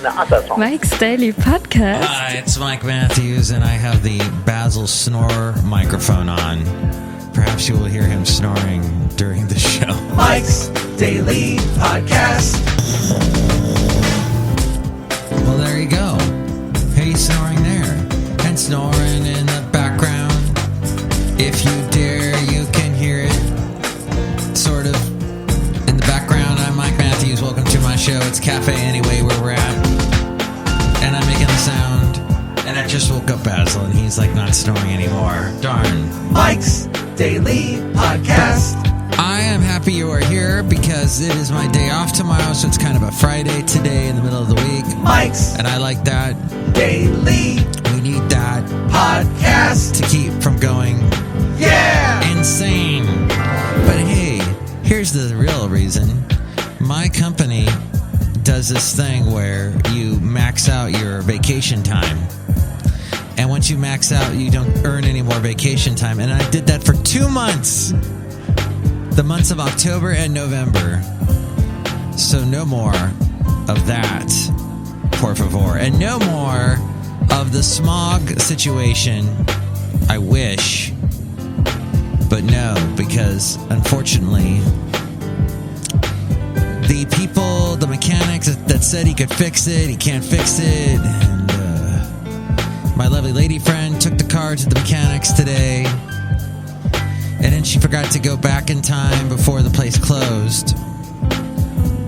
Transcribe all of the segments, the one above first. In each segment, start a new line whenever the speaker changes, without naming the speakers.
Mike's Daily Podcast.
Hi, it's Mike Matthews, and I have the Basil Snore microphone on. Perhaps you will hear him snoring during the show.
Mike's Daily Podcast.
Well, there you go. Hey, snoring there. And snoring in the background. If you dare, you can hear it. Sort of. In the background, I'm Mike Matthews. Welcome to my show. It's Cafe Anyway, where we're at. And I'm making the sound. And I just woke up Basil, and he's like not snoring anymore. Darn.
Mike's Daily Podcast.
I am happy you are here because it is my day off tomorrow, so it's kind of a Friday today in the middle of the week.
Mike's
And I like that.
Daily
We need that
Podcast.
to keep from going insane. But hey, here's the real reason. My company does this thing where you max out your vacation time. And once you max out, you don't earn any more vacation time. And I did that for 2 months. The months of October and November. So no more of that, por favor. And no more of the smog situation. I wish. But no, because unfortunately, the people, the mechanics that said he could fix it, he can't fix it. And my lovely lady friend took the car to the mechanics today. And then she forgot to go back in time before the place closed.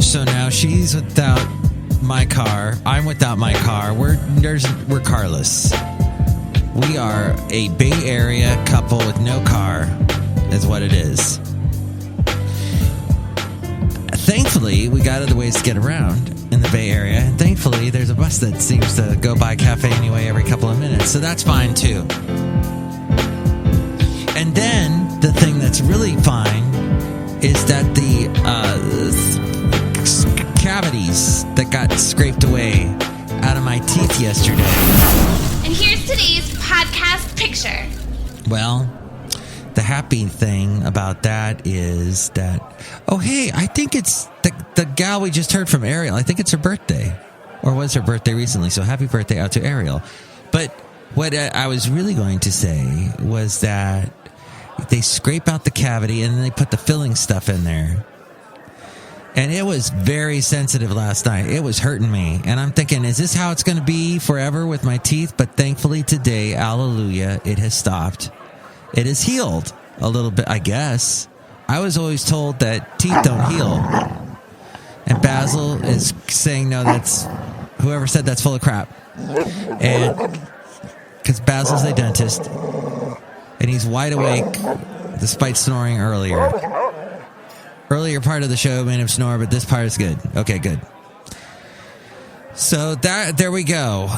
So now she's without my car. I'm without my car. We're carless. We are a Bay Area couple with no car, is what it is. Thankfully, we got other ways to get around in the Bay Area. And thankfully, there's a bus that seems to go by Cafe Anyway every couple of minutes. So that's fine, too. And then, the thing that's really fine is that the cavities that got scraped away out of my teeth yesterday.
And here's today's podcast picture.
Well, the happy thing about that is that, oh, hey, I think it's the gal we just heard from, Ariel. I think it's her birthday, or was her birthday recently. So happy birthday out to Ariel. But what I was really going to say was that they scrape out the cavity and then they put the filling stuff in there. And it was very sensitive last night. It was hurting me. And I'm thinking, is this how it's going to be forever with my teeth? But thankfully today, hallelujah, it has stopped. It has healed a little bit, I guess. I was always told that teeth don't heal. And Basil is saying, no, that's, whoever said that's full of crap. And because Basil's a dentist. And he's wide awake, despite snoring earlier. Earlier part of the show made him snore, but this part is good. Okay, good. So there we go.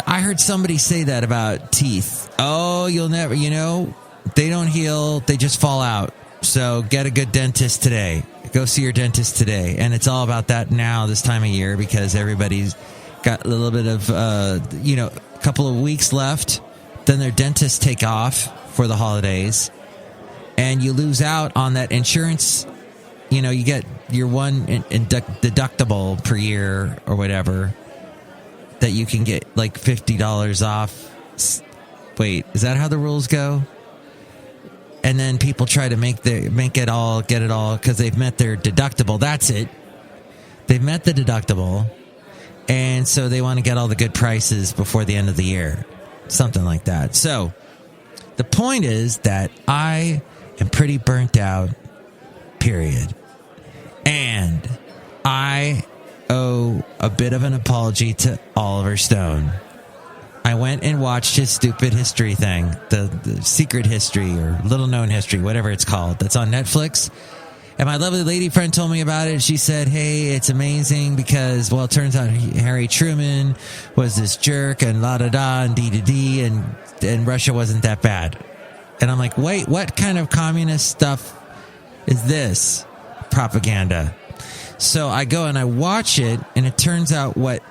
I heard somebody say that about teeth. Oh, you'll never, they don't heal, they just fall out. So get a good dentist today. Go see your dentist today. And it's all about that now, this time of year, because everybody's got a little bit of, a couple of weeks left. Then their dentists take off for the holidays, and you lose out on that insurance. You get your one deductible per year or whatever that you can get like $50 off. Wait, is that how the rules go? And then people try to get it all because they've met their deductible. That's it. They've met the deductible, and so they want to get all the good prices before the end of the year. Something like that. So the point is that I am pretty burnt out, period. And I owe a bit of an apology to Oliver Stone. I went and watched his stupid history thing, the secret history or little known history, whatever it's called, that's on Netflix. And my lovely lady friend told me about it. She said, hey, it's amazing because, well, it turns out Harry Truman was this jerk and la-da-da and dee-da-dee and Russia wasn't that bad. And I'm like, wait, what kind of communist stuff is this? Propaganda. So I go and I watch it, and it turns out what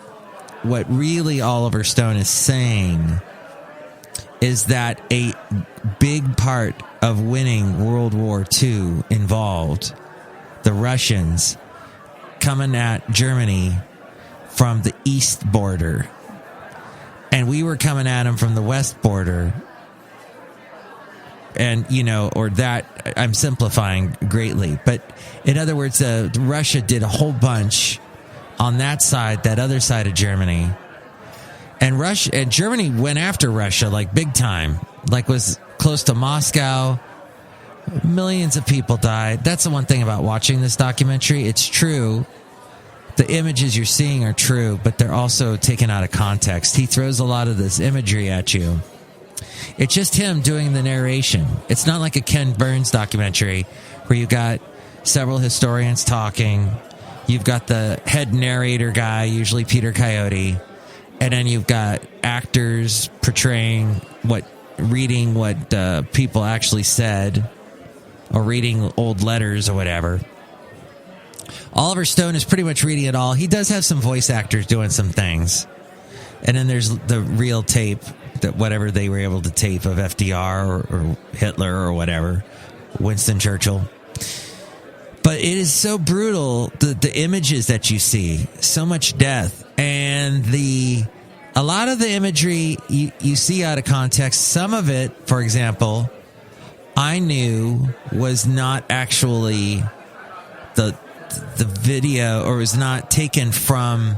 really Oliver Stone is saying is that a big part of winning World War II involved the Russians coming at Germany from the east border. And we were coming at them from the west border. And, I'm simplifying greatly. But in other words, Russia did a whole bunch on that side, that other side of Germany. And Germany went after Russia like big time, like was close to Moscow. Millions of people died. That's the one thing about watching this documentary. It's true. The images you're seeing are true, but they're also taken out of context. He throws a lot of this imagery at you. It's just him doing the narration. It's not like a Ken Burns documentary where you got several historians talking. You've got the head narrator guy, usually Peter Coyote. And then you've got actors portraying reading what people actually said, or reading old letters or whatever. Oliver Stone is pretty much reading it all. He does have some voice actors doing some things. And then there's the real tape, that whatever they were able to tape of FDR or Hitler or whatever, Winston Churchill. But it is so brutal, the images that you see, so much death. And a lot of the imagery you see out of context. Some of it, for example, I knew was not actually the video, or was not taken from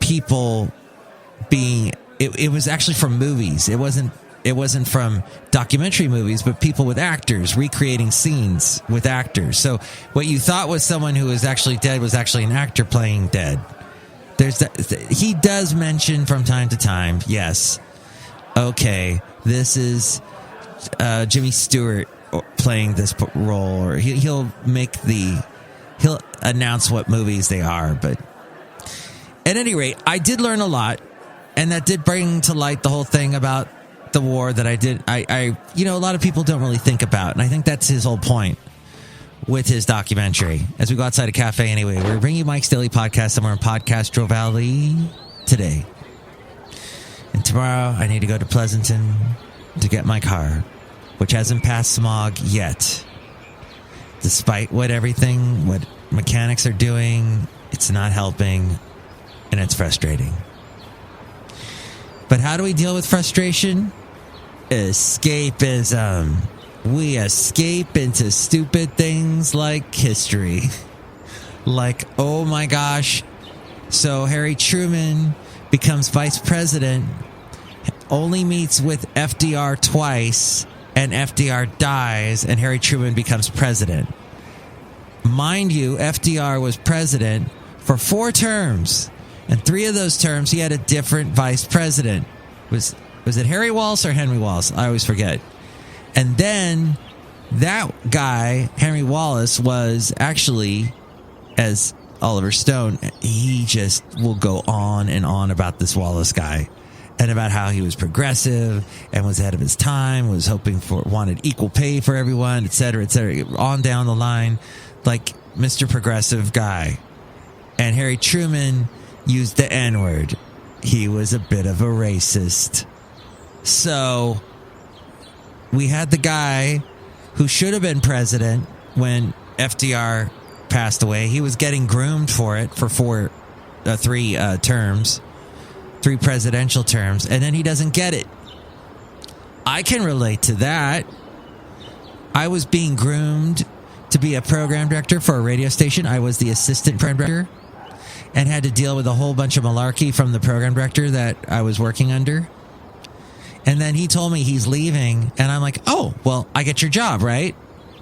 people being. It was actually from movies. It wasn't from documentary movies, but people with actors recreating scenes with actors. So what you thought was someone who was actually dead was actually an actor playing dead. There's that. He does mention from time to time, yes, okay, this is Jimmy Stewart playing this role, or he'll announce what movies they are. But at any rate, I did learn a lot, and that did bring to light the whole thing about the war that I did. A lot of people don't really think about, and I think that's his whole point with his documentary. As we go outside a cafe anyway, we're bringing you Mike's Daily Podcast somewhere in Podcastro Valley today. And tomorrow I need to go to Pleasanton to get my car, which hasn't passed smog yet. Despite what mechanics are doing, it's not helping, and it's frustrating. But how do we deal with frustration? Escapism. We escape into stupid things like history. Like, oh my gosh. So Harry Truman becomes vice president, only meets with FDR twice, and FDR dies, and Harry Truman becomes president. Mind you, FDR was president for 4 terms. And 3 of those terms, he had a different vice president. Was it Harry Wallace or Henry Wallace? I always forget. And then that guy, Henry Wallace, was actually, as Oliver Stone, he just will go on and on about this Wallace guy. And about how he was progressive and was ahead of his time, wanted equal pay for everyone, et cetera, on down the line, like Mr. Progressive guy. And Harry Truman used the N-word. He was a bit of a racist. So we had the guy who should have been president when FDR passed away. He was getting groomed for it for 3 terms, 3 presidential terms, and then he doesn't get it. I can relate to that. I was being groomed to be a program director for a radio station. I was the assistant program director and had to deal with a whole bunch of malarkey from the program director that I was working under. And then he told me he's leaving, and I'm like, oh, well, I get your job, right?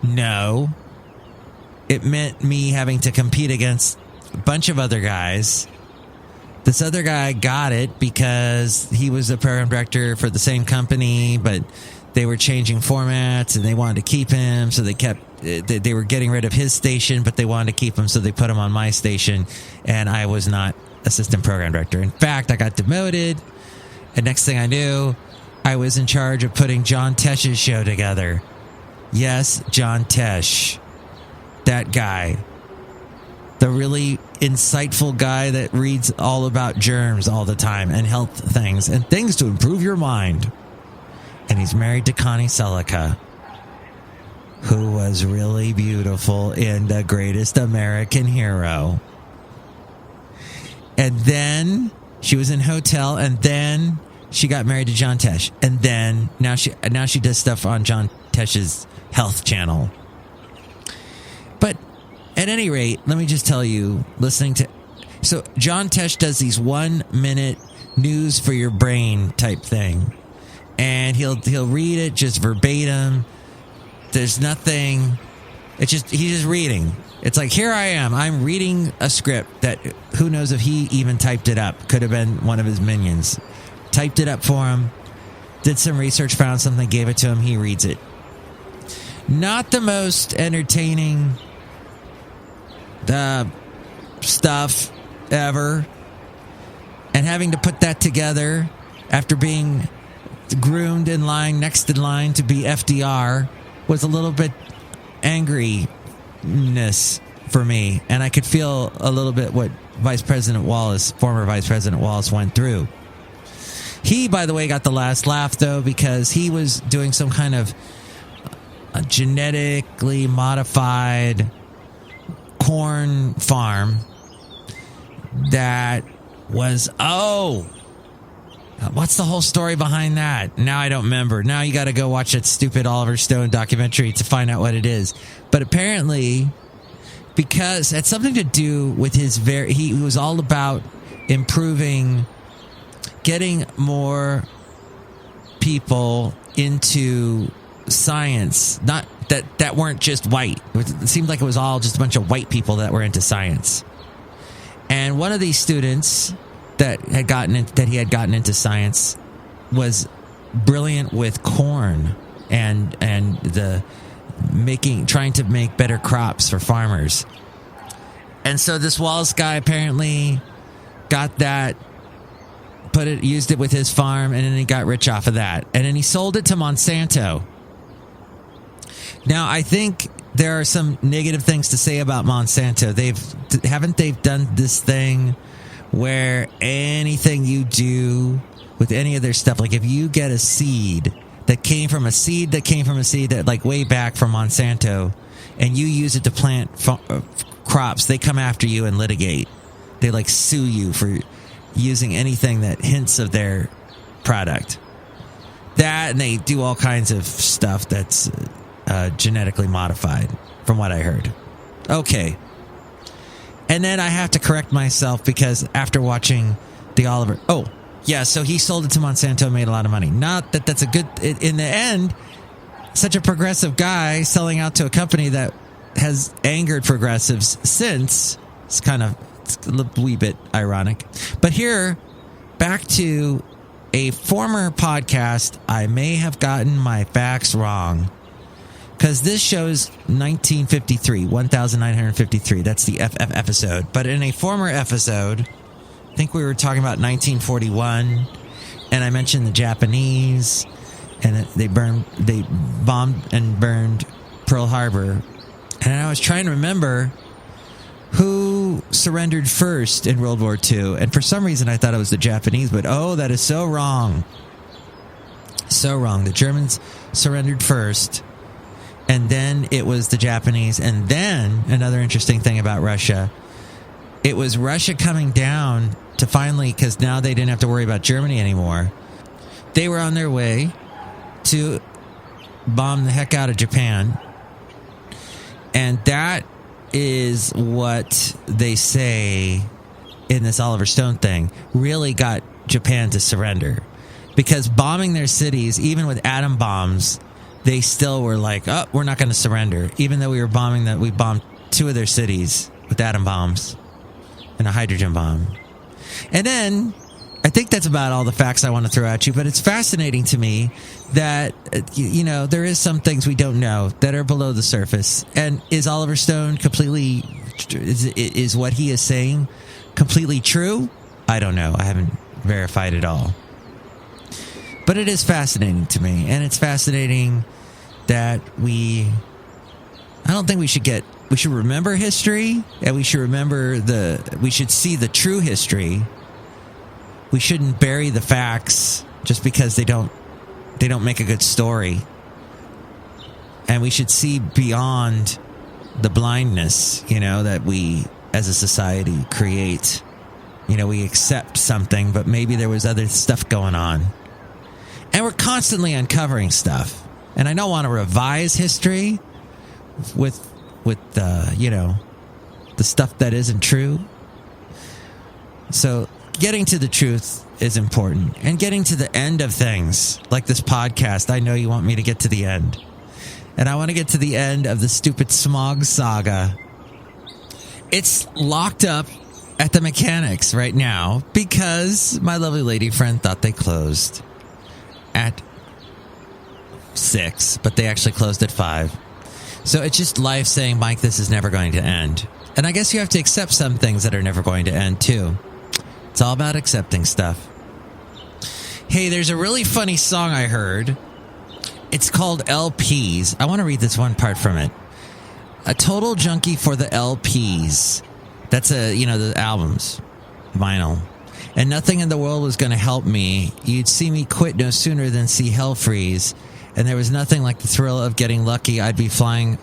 No. It meant me having to compete against a bunch of other guys. This other guy got it because he was a program director for the same company, but they were changing formats and they wanted to keep him, so they were getting rid of his station, but they wanted to keep him, so they put him on my station, and I was not assistant program director. In fact, I got demoted, and next thing I knew, I was in charge of putting John Tesh's show together. Yes, John Tesh. That guy. The really insightful guy that reads all about germs all the time and health things and things to improve your mind. And he's married to Connie Selica, who was really beautiful in The Greatest American Hero. And then she was in Hotel, and then she got married to John Tesh. And then now she does stuff on John Tesh's health channel. But at any rate, let me just tell you, so John Tesh does these 1-minute news for your brain type thing. And he'll read it just verbatim. There's nothing. He's just reading. It's like, here I am. I'm reading a script that who knows if he even typed it up. Could have been one of his minions. Typed it up for him. Did some research, found something, gave it to him. He reads it. Not the most entertaining stuff ever. And having to put that together after being groomed in line, next in line to be FDR, was a little bit angriness for me. And I could feel a little bit what former Vice President Wallace went through. He, by the way, got the last laugh, though, because he was doing some kind of a genetically modified corn farm that was, what's the whole story behind that? Now I don't remember. Now you got to go watch that stupid Oliver Stone documentary to find out what it is. But apparently, because it had something to do with he was all about getting more people into science. Not that weren't just white. It seemed like it was all just a bunch of white people that were into science. And one of these students that he had gotten into science was brilliant with corn and trying to make better crops for farmers. And so this Wallace guy apparently got that, used it with his farm, and then he got rich off of that. And then he sold it to Monsanto. Now, I think there are some negative things to say about Monsanto. Haven't they done this thing where anything you do with any of their stuff, like if you get a seed that came from a seed that like way back from Monsanto, and you use it to plant crops, they come after you and litigate. They like sue you for using anything that hints of their product. That, and they do all kinds of stuff that's genetically modified, from what I heard. Okay. And then I have to correct myself because after watching the Oliver... Oh, yeah, so he sold it to Monsanto and made a lot of money. Not that that's a good... In the end, such a progressive guy selling out to a company that has angered progressives since. It's a wee bit ironic. But here, back to a former podcast, I may have gotten my facts wrong. Because this shows 1953. That's the FF episode. But in a former episode, I think we were talking about 1941, and I mentioned the Japanese, and they bombed and burned Pearl Harbor. And I was trying to remember who surrendered first in World War II. And for some reason, I thought it was the Japanese. But, that is so wrong. So wrong. The Germans surrendered first. And then it was the Japanese. And then, another interesting thing about Russia, it was Russia coming down to finally, because now they didn't have to worry about Germany anymore. They were on their way to bomb the heck out of Japan. And that is what they say in this Oliver Stone thing really got Japan to surrender. Because bombing their cities, even with atom bombs, they still were like, we're not going to surrender. Even though we bombed 2 of their cities with atom bombs and a hydrogen bomb. And then, I think that's about all the facts I want to throw at you, but it's fascinating to me that, there is some things we don't know that are below the surface. And is Oliver Stone is what he is saying completely true? I don't know. I haven't verified it all. But it is fascinating to me, and it's fascinating that I don't think we should remember history, and we should we should see the true history. We shouldn't bury the facts just because they don't make a good story. And we should see beyond the blindness, that we as a society create we accept something, but maybe there was other stuff going on. And we're constantly uncovering stuff. And I don't want to revise history with the stuff that isn't true. So getting to the truth is important. And getting to the end of things, like this podcast, I know you want me to get to the end. And I want to get to the end of the stupid smog saga. It's locked up at the mechanics right now because my lovely lady friend thought they closed at 6, but they actually closed at 5. So it's just life saying, Mike, this is never going to end. And I guess you have to accept some things that are never going to end too. It's all about accepting stuff. Hey, there's a really funny song I heard. It's called LPs. I want to read this one part from it. A total junkie for the LPs. That's the albums, vinyl. And nothing in the world was going to help me. You'd see me quit no sooner than see hell freeze. And there was nothing like the thrill of getting lucky. I'd be flying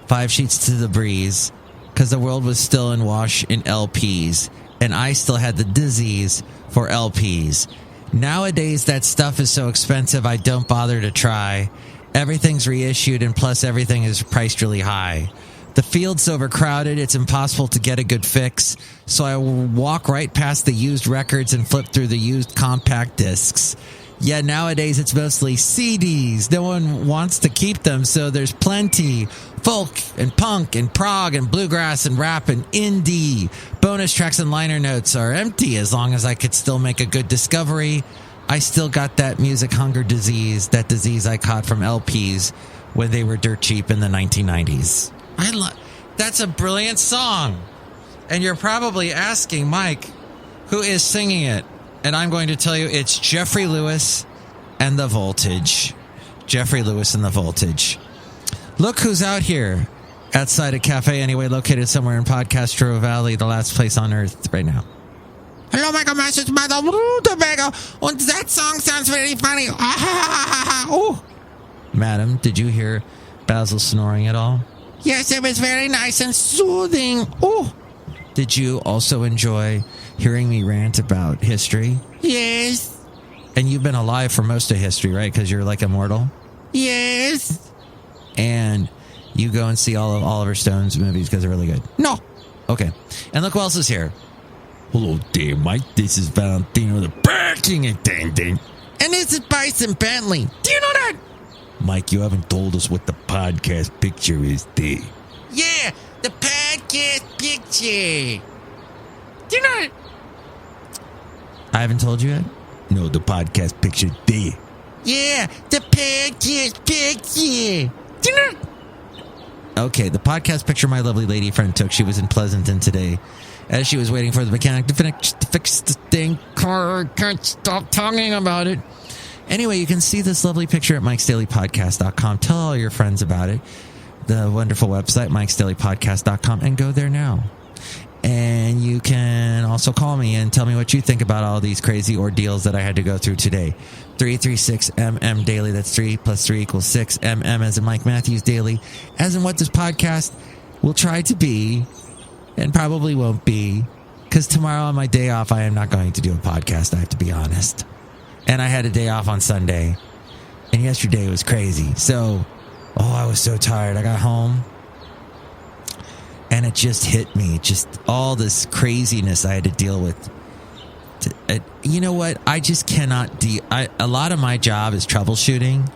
5 sheets to the breeze. Because the world was still in wash in LPs. And I still had the disease for LPs. Nowadays, that stuff is so expensive, I don't bother to try. Everything's reissued, and plus everything is priced really high. The field's overcrowded, it's impossible to get a good fix. So I walk right past the used records and flip through the used compact discs. Yeah, nowadays it's mostly CDs. No one wants to keep them, so there's plenty. Folk and punk and prog and bluegrass and rap and indie. Bonus tracks and liner notes are empty as long as I could still make a good discovery. I still got that music hunger disease, that disease I caught from LPs when they were dirt cheap in the 1990s. That's a brilliant song. And you're probably asking, Mike, who is singing it? And I'm going to tell you it's Jeffrey Lewis and the Voltage. Jeffrey Lewis and the Voltage. Look who's out here outside a cafe anyway, located somewhere in Podcastro Valley, the last place on earth right now. Hello, Michael Masters, Madame Rootabega. And that song sounds very funny. Oh. Madam, did you hear Basil snoring at all? Yes, it was very nice and soothing. Oh. Did you also enjoy hearing me rant about history? Yes. And you've been alive for most of history, right? Because you're like immortal? Yes. And you go and see all of Oliver Stone's movies because they're really good? No. Okay. And look who else is here. Hello there, Mike. This is Valentino, the barking attendant. And this is Bison Bentley. Do you know that? Mike, you haven't told us what the podcast picture is there. Yeah, the podcast picture. Do you know it? I haven't told you yet? No, the podcast picture there. Yeah, the podcast picture. Do you know it? Okay, the podcast picture my lovely lady friend took. She was in Pleasanton today. As she was waiting for the mechanic to fix the thing. Car, can't stop talking about it. Anyway, you can see this lovely picture at MikesDailyPodcast.com. Tell all your friends about it. The wonderful website, MikesDailyPodcast.com, and go there now. And you can also call me and tell me what you think about all these crazy ordeals that I had to go through today. 336MM Daily. That's 3 plus 3 equals 6. MM as in Mike Matthews Daily. As in what this podcast will try to be and probably won't be. Because tomorrow on my day off, I am not going to do a podcast. I have to be honest. And I had a day off on Sunday. And yesterday was crazy. So, I was so tired. I got home. And it just hit me. Just all this craziness I had to deal with. You know what? I just cannot deal. A lot of my job is troubleshooting.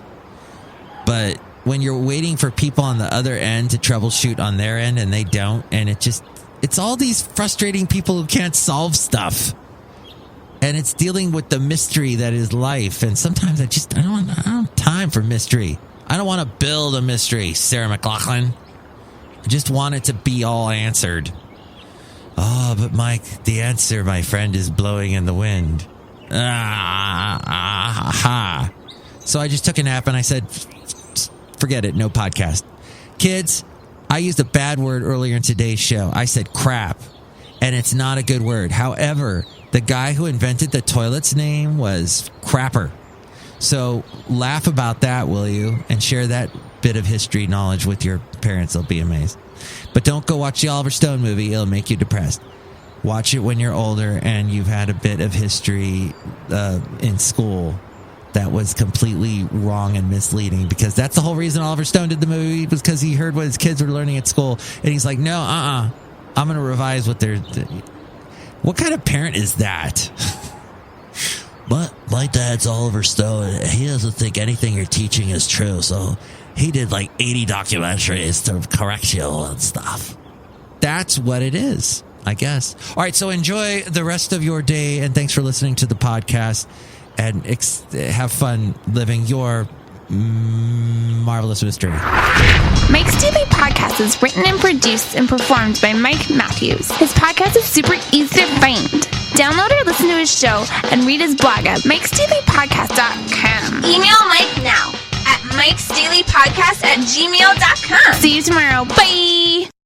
But when you're waiting for people on the other end to troubleshoot on their end and they don't. And it's all these frustrating people who can't solve stuff. And it's dealing with the mystery that is life. And sometimes I don't have time for mystery. I don't want to build a mystery, Sarah McLachlan. I just want it to be all answered. Oh, but Mike, the answer, my friend, is blowing in the wind. So I just took a nap and I said, forget it, no podcast. Kids, I used a bad word earlier in today's show. I said crap. And it's not a good word. However, the guy who invented the toilet's name was Crapper. So laugh about that, will you? And share that bit of history knowledge with your parents. They'll be amazed. But don't go watch the Oliver Stone movie. It'll make you depressed. Watch it when you're older and you've had a bit of history in school that was completely wrong and misleading, because that's the whole reason Oliver Stone did the movie, was because he heard what his kids were learning at school, and he's like, no, I'm going to revise what they're... What kind of parent is that? My dad's Oliver Stone. He doesn't think anything you're teaching is true, so he did like 80 documentaries to correct you and stuff. That's what it is, I guess. All right, so enjoy the rest of your day, and thanks for listening to the podcast, and have fun living your marvelous mystery.
Mike's Daily Podcast is written and produced and performed by Mike Matthews. His podcast is super easy to find. Download or listen to his show and read his blog at MikesDailyPodcast.com. Email Mike now at MikesDailyPodcast@gmail.com. See you tomorrow. Bye!